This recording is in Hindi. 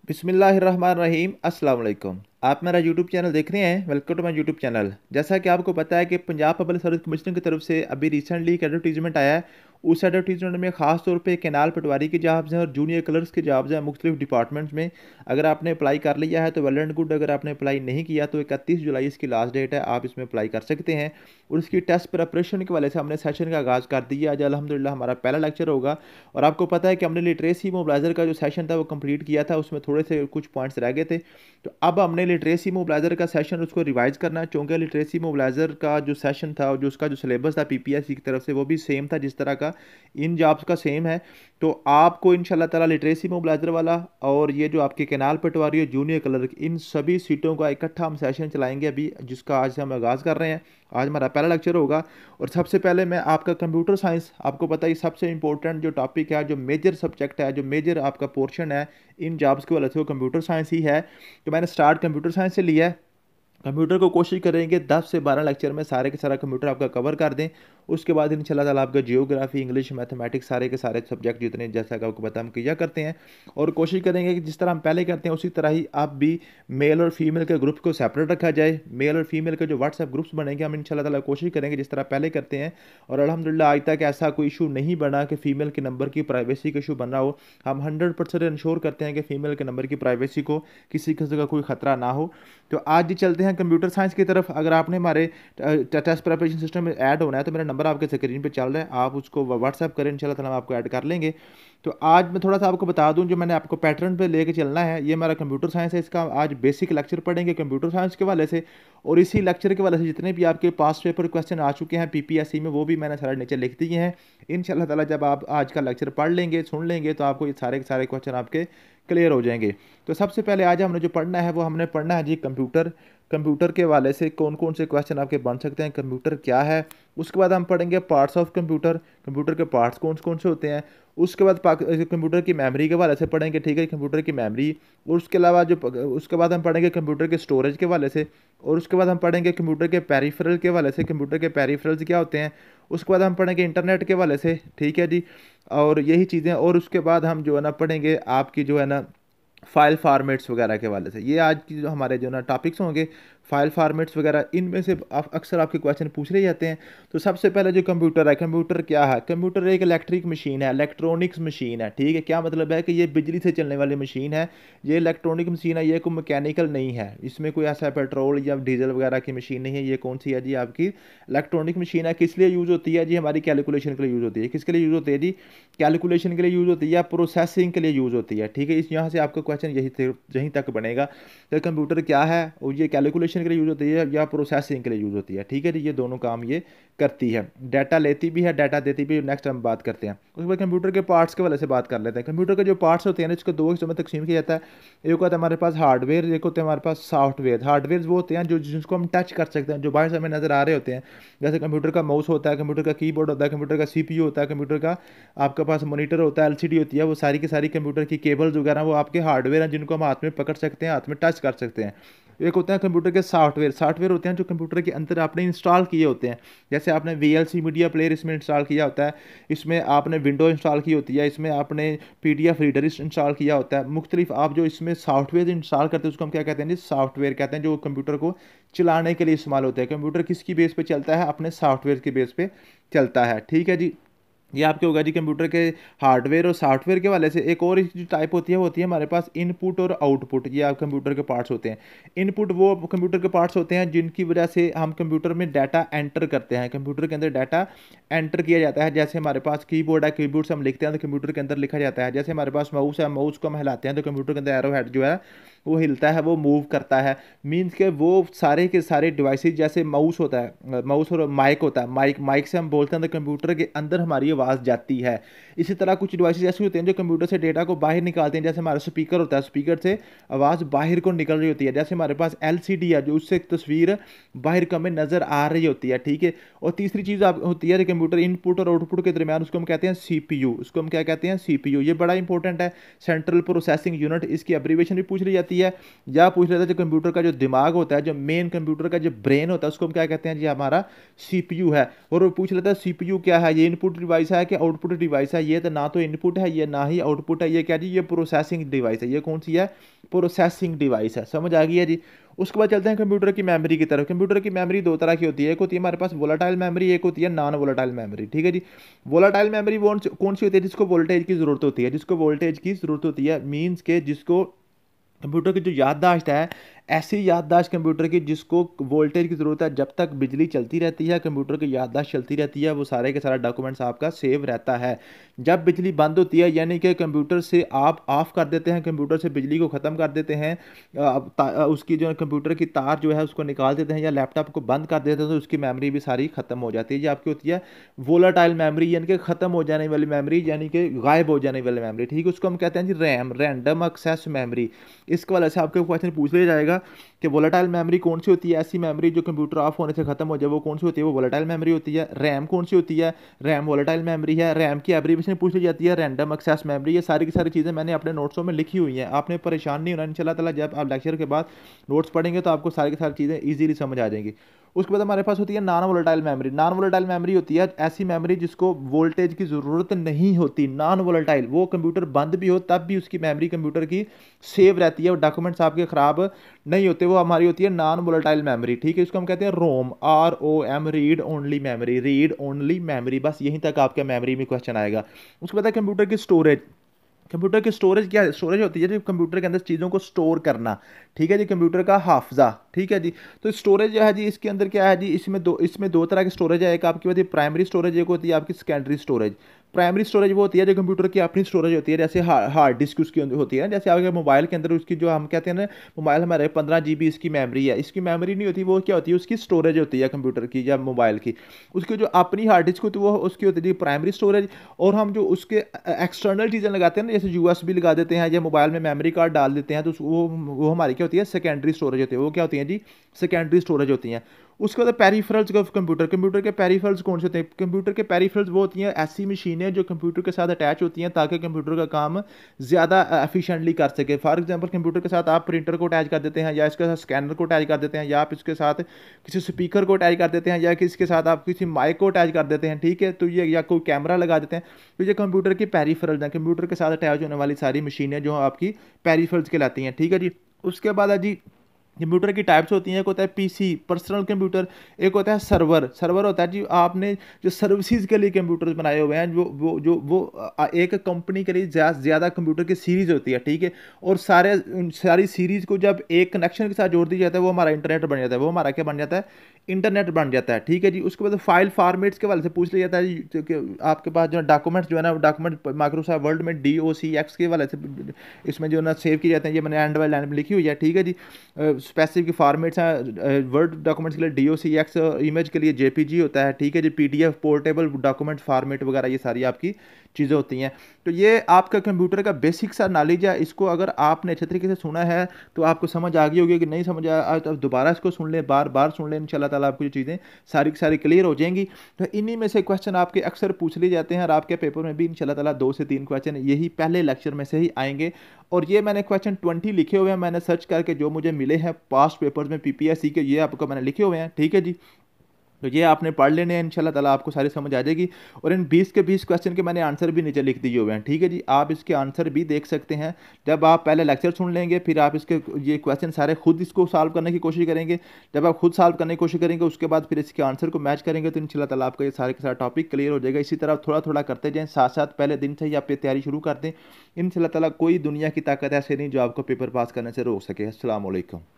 बिस्मिल्लाहिर्रहमानिर्रहीम अस्सलाम वालेकुम। आप मेरा यूट्यूब चैनल देख रहे हैं। Welcome to my YouTube channel. जैसा कि आपको पता है कि पंजाब पब्लिक सर्विस कमीशन की तरफ से अभी रिसेंटली एक एडवर्टीजमेंट आया है। उस एडवर्टीजमेंट में ख़ास तौर पे कैनाल पटवारी की जॉब्स हैं और जूनियर क्लर्क्स की जॉब्स हैं मुख्तलिफ डिपार्टमेंट्स में। अगर आपने अप्लाई कर लिया है तो वेल एंड गुड। अगर आपने अप्लाई नहीं किया तो 31 जुलाई इसकी लास्ट डेट है, आप इसमें अप्लाई कर सकते हैं। और इसकी टेस्ट प्रिपरेशन के वाले से हमने सेशन का आगाज़ कर दिया। आज अल्हम्दुलिल्लाह हमारा पहला लेक्चर होगा। और आपको पता है कि हमने लिटरेसी मोबलाइज़र का जो सेशन था वो कंप्लीट किया था, उसमें थोड़े से कुछ पॉइंट्स रह गए थे। तो अब हमने लिटरेसी मोबलाइज़र का सेशन उसको रिवाइज़ करना है, चूँकि लिटरेसी मोबलाइज़र का जो सेशन था और जो उसका जो सिलेबस था पीपीएससी की तरफ से वो भी सेम था जिस तरह का इन जॉब्स का सेम है। तो आपको इंशाल्लाह ताला लिटरेसी मोबलाइज़र वाला और ये जो आपके कैनाल पटवारी है जूनियर क्लर्क, इन सभी सीटों का इकट्ठा हम सेशन चलाएंगे अभी, जिसका आज हम आगाज़ कर रहे हैं। आज हमारा पहला लेक्चर होगा। और सबसे पहले मैं आपका कंप्यूटर साइंस, आपको पता है सबसे इंपॉर्टेंट जो टॉपिक है, जो मेजर सब्जेक्ट है, जो मेजर आपका पोर्शन है इन जॉब्स के वाले से, वो कंप्यूटर साइंस ही है। तो मैंने स्टार्ट कंप्यूटर साइंस से लिया है। कंप्यूटर को कोशिश करेंगे 10 से 12 लेक्चर में सारे के सारा कंप्यूटर आपका कवर कर दें। उसके बाद इंशाल्लाह ताला आपका जियोग्राफी, इंग्लिश, मैथमेटिक्स सारे के सारे सब्जेक्ट जितने जैसा कि आपको पता हम किया करते हैं। और कोशिश करेंगे कि जिस तरह हम पहले करते हैं उसी तरह ही आप भी मेल और फीमेल के ग्रुप को सेपरेट रखा जाए। मेल और फीमेल के जो व्हाट्सएप ग्रुप्स बनेंगे हम इंशाल्लाह ताला कोशिश करेंगे जिस तरह पहले करते हैं। और अल्हम्दुलिल्लाह आज तक ऐसा कोई इशू नहीं बना कि फ़ीमेल के नंबर की प्राइवेसी का इशू बन रहा हो। हम 100% इंश्योर करते हैं कि फ़ीमेल के नंबर की प्राइवेसी को किसी किस्म का कोई ख़तरा ना हो। तो आज जी चलते हैं कंप्यूटर साइंस की तरफ। अगर आपने हमारे टेस्ट प्रिपरेशन सिस्टम में ऐड होना है तो मेरा नंबर आपके स्क्रीन पे चल रहा है, आप उसको व्हाट्सएप करें, इंशाल्लाह ताला हम आपको ऐड कर लेंगे। तो आज मैं थोड़ा सा आपको बता दूं, जो मैंने आपको पैटर्न पे लेके चलना है, ये हमारा कंप्यूटर साइंस है। इसका आज बेसिक लेक्चर पढ़ेंगे कंप्यूटर साइंस के वाले से। और इसी लेक्चर के वाले से जितने भी आपके पास पेपर क्वेश्चन आ चुके हैं पीपीएससी में, वो भी मैंने सारे नीचे लिख दिए हैं। इंशाल्लाह ताला जब आप आज का लेक्चर पढ़ लेंगे, सुन लेंगे, तो आपको ये सारे के सारे क्वेश्चन आपके क्लियर हो जाएंगे। तो सबसे पहले आज हमने जो पढ़ना है वो हमने पढ़ना है जी कंप्यूटर। कंप्यूटर के वाले से कौन कौन से क्वेश्चन आपके बन सकते हैं, कंप्यूटर क्या है। उसके बाद हम पढ़ेंगे पार्ट्स ऑफ कंप्यूटर, कंप्यूटर के पार्ट्स कौन कौन से होते हैं। उसके बाद कंप्यूटर की मेमोरी के वाले से पढ़ेंगे, ठीक है, कंप्यूटर की मेमोरी। और उसके अलावा जो उसके बाद हम पढ़ेंगे कंप्यूटर के स्टोरेज के वाले से। और उसके बाद हम पढ़ेंगे कंप्यूटर के पेरिफेरल के वाले से, कंप्यूटर के पेरिफेरल्स क्या होते हैं। उसके बाद हम पढ़ेंगे इंटरनेट के वाले से, ठीक है जी। और यही चीज़ें। और उसके बाद हम जो है ना पढ़ेंगे आपकी जो है ना फाइल फॉर्मेट्स वगैरह के वाले से। ये आज की जो हमारे जो ना टॉपिक्स होंगे, फाइल फॉर्मेट्स वगैरह, इनमें से अक्सर आपके क्वेश्चन पूछ रहे जाते हैं। तो सबसे पहले जो कंप्यूटर है, कंप्यूटर क्या है। कंप्यूटर एक इलेक्ट्रिक मशीन है, इलेक्ट्रॉनिक्स मशीन है, ठीक है। क्या मतलब है कि ये बिजली से चलने वाली मशीन है। ये इलेक्ट्रॉनिक मशीन है, ये कोई मैकेनिकल नहीं है। इसमें कोई ऐसा पेट्रोल या डीजल वगैरह की मशीन नहीं है। ये कौन सी है जी, आपकी इलेक्ट्रॉनिक मशीन है। किस लिए यूज़ होती है जी, हमारी कैलकुलेशन के लिए यूज़ होती है। किसके लिए यूज़ होती है जी, कैलकुलेशन के लिए यूज़ होती है, प्रोसेसिंग के लिए यूज़ होती है, ठीक है। इस यहाँ से आपका क्वेश्चन यहीं तक बनेगा कि कंप्यूटर क्या है और ये कैलकुलेशन के लिए यूज़ होती है या प्रोसेसिंग के लिए यूज़ होती है, ठीक है जी। ये दोनों काम ये करती है, डाटा लेती भी है, डाटा देती भी है। नेक्स्ट हम बात करते हैं। उसके बाद कंप्यूटर के पार्ट्स के वाले से बात कर लेते हैं। कंप्यूटर के जो पार्ट्स होते हैं ना, इसको दो हिस्सों में तकसीम किया जाता है। एक होता है हमारे पास हार्डवेयर, एक होते हैं हमारे पास सॉफ्टवेयर। हार्डवेयर वो होते हैं जो जिसको हम टच कर सकते हैं, जो बाहर से हमें नज़र आ रहे होते हैं। जैसे कंप्यूटर का माउस होता है, कंप्यूटर का कीबोर्ड होता है, कंप्यूटर का सीपीयू होता है, कंप्यूटर का आपके पास मॉनिटर होता है, एलसीडी होती है। वो सारी की सारी कंप्यूटर की केबल्स वगैरह वो आपके हार्डवेयर हैं जिनको हम हाथ में पकड़ सकते हैं, हाथ में टच कर सकते हैं। एक होते हैं कंप्यूटर के सॉफ्टवेयर। सॉफ्टवेयर होते हैं जो कंप्यूटर के अंदर आपने इंस्टॉल किए होते हैं। जैसे आपने वीएलसी मीडिया प्लेयर इसमें इंस्टॉल किया होता है, इसमें आपने विंडो इंस्टॉल की होती है, इसमें आपने पीडीएफ रीडर इंस्टॉल किया होता है। मुख्तलिफ आप जो इसमें सॉफ्टवेयर इंस्टॉल करते हैं उसको हम क्या कहते हैं जी, सॉफ्टवेयर कहते हैं, जो कंप्यूटर को चलाने के लिए इस्तेमाल होता है। कंप्यूटर किसकी बेस पे चलता है, अपने सॉफ्टवेयर की बेस पे चलता है, ठीक है जी। ये आपके होगा जी कंप्यूटर के हार्डवेयर और सॉफ्टवेयर के वाले से। एक और जो टाइप होती है वो होती है हमारे पास इनपुट और आउटपुट। ये आप कंप्यूटर के पार्ट्स होते हैं। इनपुट वो कंप्यूटर के पार्ट्स होते हैं जिनकी वजह से हम कंप्यूटर में डाटा एंटर करते हैं। कंप्यूटर के अंदर डाटा एंटर किया जाता है। जैसे हमारे पास कीबोर्ड है, कीबोर्ड से हम लिखते हैं तो कंप्यूटर के अंदर लिखा जाता है। जैसे हमारे पास माउस है, माउस को हम हिलाते हैं तो कंप्यूटर के अंदर एरो हेड जो है वो हिलता है, वो मूव करता है। मीन्स के वो सारे के सारे डिवाइसेज, जैसे माउस होता है, माउस और माइक होता है, माइक माइक से हम बोलते हैं तो कंप्यूटर के अंदर हमारी आवाज़ जाती है। इसी तरह कुछ डिवाइसेज ऐसे होते हैं जो कंप्यूटर से डेटा को बाहर निकालते हैं। जैसे हमारा स्पीकर होता है, स्पीकर से आवाज़ बाहर को निकल रही होती है। जैसे हमारे पास एलसीडी है जो उससे तस्वीर बाहर को हमें नज़र आ रही होती है, ठीक है। और तीसरी चीज़ आप होती है कंप्यूटर इनपुट और आउटपुट के दरमियान, उसको हम कहते हैं सीपीयू। उसको हम क्या कहते हैं, सीपीयू। ये बड़ा इंपॉर्टेंट है, सेंट्रल प्रोसेसिंग यूनिट। इसकी एब्रीविएशन भी पूछ ली जाती है या पूछ लेता है। जो कंप्यूटर का जो दिमाग होता है, जो मेन कंप्यूटर का जो ब्रेन होता है, उसको हम क्या कहते हैं जी, हमारा सीपीयू है। और वो पूछ लेता है सीपीयू क्या है, ये इनपुट डिवाइस डिवाइस है कि आउटपुट डिवाइस है? ये तो ना तो इनपुट है, ये ना ही आउटपुट है, ये क्या जी, ये प्रोसेसिंग डिवाइस है। ये कौन सी है? प्रोसेसिंग डिवाइस है। समझ आ गई है जी। उसके बाद चलते हैं कंप्यूटर की मेमोरी की तरफ। कंप्यूटर की मेमोरी दो तरह की होती है, एक होती है हमारे पास वोलेटाइल मेमोरी, एक होती है नॉन वोलेटाइल मेमोरी। ठीक है जी। वोलेटाइल मेमोरी वो कौन सी होती है? जिसको वोल्टेज की ज़रूरत होती है, जिसको वोल्टेज की ज़रूरत होती है, मीन्स के जिसको कंप्यूटर की जो याददाश्त है, ऐसी याददाश्त कंप्यूटर की जिसको वोल्टेज की ज़रूरत है। जब तक बिजली चलती रहती है, कंप्यूटर की याददाश्त चलती रहती है, वो सारे के सारा डॉक्यूमेंट्स आपका सेव रहता है। जब बिजली बंद होती है, यानी कि कंप्यूटर से आप ऑफ कर देते हैं, कंप्यूटर से बिजली को ख़त्म कर देते हैं, उसकी जो कंप्यूटर की तार जो है उसको निकाल देते हैं या लैपटॉप को बंद कर देते हैं, तो उसकी मेमोरी भी सारी ख़त्म हो जाती है। ये आपकी होती है वोलाटाइल मेमोरी, यानी कि ख़त्म हो जाने वाली मेमोरी, यानी कि गायब हो जाने वाली मेमोरी। ठीक है, उसको हम कहते हैं जी रैम, रैंडम एक्सेस मेमोरी। इसके वाले से आपके क्वेश्चन पूछ लिया जाएगा कि वोलेटाइल मेमोरी कौन सी होती है? ऐसी मेमोरी जो कंप्यूटर ऑफ होने से खत्म हो जाए, वो कौन सी होती है? वो वोलेटाइल मेमोरी होती है। रैम कौन सी होती है? रैम वोलेटाइल मेमोरी है। रैम की एब्रीविएशन पूछ ली जाती है रैंडम एक्सेस मेमोरी। ये सारी की सारी चीज़ें मैंने अपने नोट्सों में लिखी हुई हैं, आपने परेशान नहीं होना। इंशाल्लाह ताला जब आप लेक्चर के बाद नोट्स पढ़ेंगे तो आपको सारी की सारी चीज़ें ईजिली समझ आ जाएंगी। उसके बाद हमारे पास होती है non volatile memory. Non volatile memory होती है ऐसी मेमोरी जिसको वोल्टेज की ज़रूरत नहीं होती। नॉन वोलेटाइल, वो कंप्यूटर बंद भी हो तब भी उसकी मेमोरी कंप्यूटर की सेव रहती है और डॉक्यूमेंट्स आपके ख़राब नहीं होते। वो हमारी होती है नॉन वोलेटाइल मेमोरी। ठीक है, इसको हम कहते हैं रोम, ROM, read only memory. Read only memory, बस यहीं तक आपके मेमोरी में क्वेश्चन आएगा। उसके बाद है कंप्यूटर की स्टोरेज। कंप्यूटर की स्टोरेज क्या है? स्टोरेज होती है जो कंप्यूटर के अंदर चीज़ों को स्टोर करना। ठीक है जी, कंप्यूटर का हाफजा। ठीक है जी। तो स्टोरेज जो है जी, इसके अंदर क्या है जी, इसमें दो तरह की स्टोरेज है। एक आपकी होती है प्राइमरी स्टोरेज, एक होती है आपकी सेकेंडरी स्टोरेज। प्राइमरी स्टोरेज वो होती है जो कंप्यूटर की अपनी स्टोरेज होती है, जैसे हार्ड डिस्क उसकी होती है ना, जैसे आपके मोबाइल के अंदर उसकी जो हम कहते हैं ना, मोबाइल हमारे 15 GB इसकी मेमोरी है। इसकी मेमोरी नहीं होती, वो क्या होती है? उसकी स्टोरेज होती है कंप्यूटर की या मोबाइल की। उसकी जो अपनी हार्ड डिस्क होती है वो उसकी होती है प्राइमरी स्टोरेज। और हम जो उसके एक्सटर्नल चीज़ें लगाते हैं ना, जैसे USB लगा देते हैं या मोबाइल में मेमोरी कार्ड डाल देते हैं, तो वो हमारी क्या होती है? सेकेंडरी स्टोरेज होती है। वो क्या होती हैं जी? सेकेंडरी स्टोरेज होती हैं। उसके बाद पेरिफेरल्स ऑफ कंप्यूटर। कंप्यूटर के पेरिफेरल्स कौन से होते हैं? कंप्यूटर के पेरिफेरल्स वो होती हैं ऐसी मशीनें जो कंप्यूटर के साथ अटैच होती हैं ताकि कंप्यूटर का काम ज़्यादा एफिशिएंटली कर सके। फॉर एग्जांपल, कंप्यूटर के साथ आप प्रिंटर को अटैच कर देते हैं, या इसके साथ स्कैनर को अटैच कर देते हैं, या आप इसके साथ किसी स्पीकर को अटैच कर देते हैं, या किसके साथ आप किसी माइक को अटैच कर देते हैं। ठीक है, तो ये या कोई कैमरा लगा देते हैं। तो ये कंप्यूटर की पेरिफेरल्स हैं, कंप्यूटर के साथ अटैच होने वाली सारी मशीनें जो आपकी पेरिफेरल्स कहलाती हैं। ठीक है जी। उसके बाद है जी, कंप्यूटर की टाइप्स होती हैं। एक होता है PC, पर्सनल कंप्यूटर। एक होता है सर्वर। सर्वर होता है जी, आपने जो सर्विसेज के लिए कंप्यूटर बनाए हुए हैं, एक कंपनी के लिए ज़्यादा कंप्यूटर की सीरीज़ होती है। ठीक है, और सारी सीरीज़ को जब एक कनेक्शन के साथ जोड़ दिया जाता है, वो हमारा इंटरनेट बन जाता है। वो हमारा क्या बन जाता है? इंटरनेट बन जाता है। ठीक है जी। उसके बाद फाइल फॉर्मेट्स के वाले से पूछ लिया जाता है जी, कि आपके पास जो डॉक्यूमेंट्स जो है ना, डॉक्यूमेंट माइक्रोसॉफ्ट वर्ड में DOCX के वाले से इसमें जो ना सेव किए जाते हैं। ये मैंने एंड वाली लाइन में लिखी हुई है। ठीक है जी। स्पेसिफिक फॉर्मेट्स हैं वर्ड डॉक्यूमेंट्स के लिए DOCX, इमेज के लिए JPG होता है। ठीक है जी। PDF, पोर्टेबल डॉक्यूमेंट फॉर्मेट वगैरह, ये सारी आपकी चीज़ें होती हैं। तो ये आपका कंप्यूटर का बेसिक सा नॉलेज है। इसको अगर आपने अच्छे तरीके से सुना है तो आपको समझ आ गई होगी। कि नहीं समझ आया तो दोबारा इसको सुन लें, बार बार सुन लें, इंशाल्लाह ताला आपको ये चीज़ें सारी की सारी क्लियर हो जाएंगी। तो इन्हीं में से क्वेश्चन आपके अक्सर पूछ लिए जाते हैं, और आपके पेपर में भी इंशाल्लाह ताला 2 से 3 क्वेश्चन यही पहले लेक्चर में से ही आएंगे। और ये मैंने क्वेश्चन 20 लिखे हुए हैं, मैंने सर्च करके जो मुझे मिले हैं पास्ट पेपर्स में PPSC के, ये आपको मैंने लिखे हुए हैं। ठीक है जी। तो ये आपने पढ़ लेने हैं, इंशाल्लाह ताला आपको सारी समझ आ जाएगी। और इन 20 के 20 क्वेश्चन के मैंने आंसर भी नीचे लिख दिए हुए हैं। ठीक है जी। आप इसके आंसर भी देख सकते हैं। जब आप पहले लेक्चर सुन लेंगे, फिर आप इसके ये क्वेश्चन सारे खुद इसको सॉल्व करने की कोशिश करेंगे। जब आप खुद सॉल्व करने की कोशिश करेंगे, उसके बाद फिर इसके आंसर को मैच करेंगे, तो इंशाल्लाह ताला आपका ये सारे के सारा टॉपिक क्लियर हो जाएगा। इसी तरह थोड़ा थोड़ा करते जाएँ, साथ साथ पहले दिन से ही आप तैयारी शुरू कर दें। इंशाल्लाह ताला कोई दुनिया की ताकत ऐसे नहीं जो आपको पेपर पास करने से रोक सके। अस्सलाम वालेकुम।